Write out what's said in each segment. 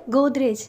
गोदरेज।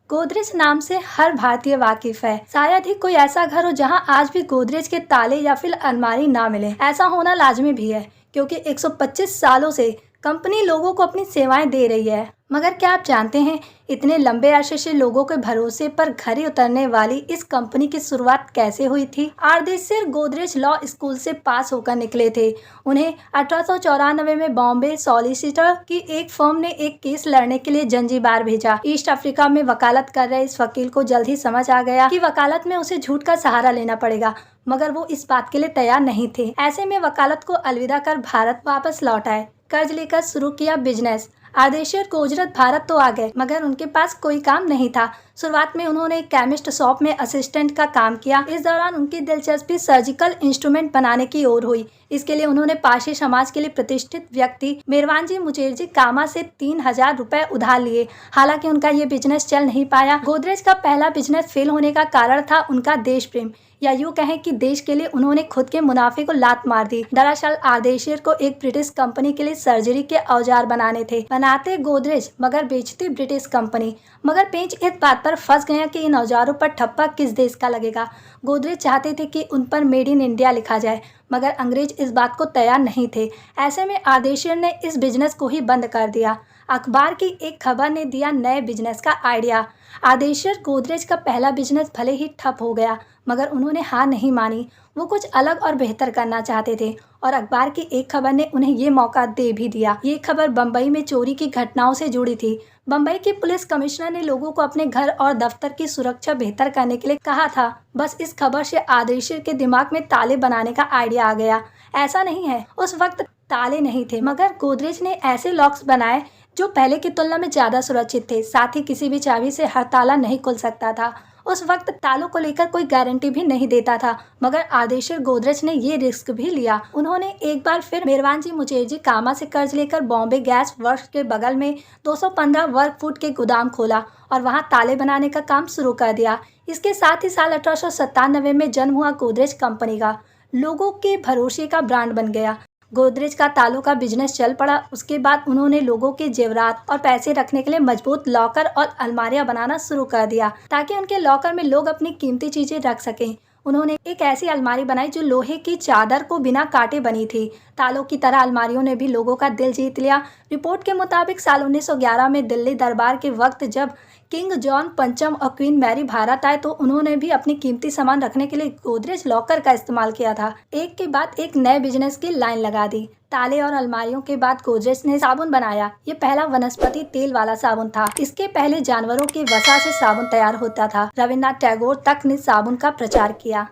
गोदरेज नाम से हर भारतीय वाकिफ है। शायद ही कोई ऐसा घर हो जहां आज भी गोदरेज के ताले या फिर अलमारी ना मिले। ऐसा होना लाजमी भी है क्योंकि 125 सालों से कंपनी लोगों को अपनी सेवाएं दे रही है। मगर क्या आप जानते हैं, इतने लंबे अरसे से लोगों के भरोसे पर खरी उतरने वाली इस कंपनी की शुरुआत कैसे हुई थी? आर्देशिर गोदरेज लॉ स्कूल से पास होकर निकले थे। उन्हें 1894 में बॉम्बे सॉलिसिटर की एक फर्म ने एक केस लड़ने के लिए जंजीबार भेजा। ईस्ट अफ्रीका में वकालत कर रहे इस वकील को जल्द ही समझ आ गया कि वकालत में उसे झूठ का सहारा लेना पड़ेगा, मगर वो इस बात के लिए तैयार नहीं थे। ऐसे में वकालत को अलविदा कर भारत वापस लौट आए। कर्ज लेकर शुरू किया बिजनेस। आर्देशिर गोजरत भारत तो आ गए, मगर उनके पास कोई काम नहीं था। शुरुआत में उन्होंने एक केमिस्ट शॉप में असिस्टेंट का काम किया। इस दौरान उनकी दिलचस्पी सर्जिकल इंस्ट्रूमेंट बनाने की ओर हुई। इसके लिए उन्होंने पारसी समाज के लिए प्रतिष्ठित व्यक्ति मेरवानजी मुचेरजी कामा से 3000 रुपए उधार लिए। हालांकि उनका ये बिजनेस चल नहीं पाया। गोदरेज का पहला बिजनेस फेल होने का कारण था उनका देश प्रेम, या यूँ कहें कि देश के लिए उन्होंने खुद के मुनाफे को लात मार दी। दरअसल आर्देशिर को एक ब्रिटिश कंपनी के लिए सर्जरी के औजार बनाने थे। बनाते गोदरेज मगर बेचती ब्रिटिश कंपनी। मगर पेंच इस बात पर फंस गया कि इन औजारों पर ठप्पा किस देश का लगेगा। गोदरेज चाहते थे कि उन पर मेड इन इंडिया लिखा जाए, मगर अंग्रेज इस बात को तैयार नहीं थे। ऐसे में आर्देशिर ने इस बिजनेस को ही बंद कर दिया। अखबार की एक खबर ने दिया नए बिजनेस का आइडिया। आर्देशिर गोदरेज का पहला बिजनेस भले ही ठप हो गया, मगर उन्होंने हार नहीं मानी। वो कुछ अलग और बेहतर करना चाहते थे और अखबार की एक खबर ने उन्हें ये मौका दे भी दिया। ये खबर बम्बई में चोरी की घटनाओं से जुड़ी थी। बम्बई के पुलिस कमिश्नर ने लोगों को अपने घर और दफ्तर की सुरक्षा बेहतर करने के लिए कहा था। बस इस खबर से आर्देशिर के दिमाग में ताले बनाने का आइडिया आ गया। ऐसा नहीं है, उस वक्त ताले नहीं थे, मगर गोदरेज ने ऐसे लॉक्स बनाए जो पहले की तुलना में ज्यादा सुरक्षित थे। साथ ही किसी भी चाबी से हर ताला नहीं खुल सकता था। उस वक्त तालों को लेकर कोई गारंटी भी नहीं देता था, मगर आर्देशिर गोदरेज ने ये रिस्क भी लिया। उन्होंने एक बार फिर मेरवानजी मुचेरजी कामा से कर्ज लेकर बॉम्बे गैस वर्क्स के बगल में 215 वर्ग फुट के गोदाम खोला और वहां ताले बनाने का काम शुरू कर दिया। इसके साथ ही साल 1897 में जन्म हुआ गोदरेज कंपनी का लोगों के भरोसे का ब्रांड बन गया। गोदरेज का तालों का बिजनेस चल पड़ा। उसके बाद उन्होंने लोगों के जेवरात और पैसे रखने के लिए मजबूत लॉकर और अलमारियां बनाना शुरू कर दिया ताकि उनके लॉकर में लोग अपनी कीमती चीजें रख सकें। उन्होंने एक ऐसी अलमारी बनाई जो लोहे की चादर को बिना काटे बनी थी। तालों की तरह अलमारियों ने भी लोगों का दिल जीत लिया। रिपोर्ट के मुताबिक साल 1911 में दिल्ली दरबार के वक्त जब किंग जॉन पंचम और क्वीन मैरी भारत आए तो उन्होंने भी अपनी कीमती सामान रखने के लिए गोदरेज लॉकर का इस्तेमाल किया था। एक के बाद एक नए बिजनेस की लाइन लगा दी। ताले और अलमारियों के बाद गोदरेज ने साबुन बनाया। ये पहला वनस्पति तेल वाला साबुन था। इसके पहले जानवरों के वसा से साबुन तैयार होता था। रविन्द्रनाथ टैगोर तक ने साबुन का प्रचार किया।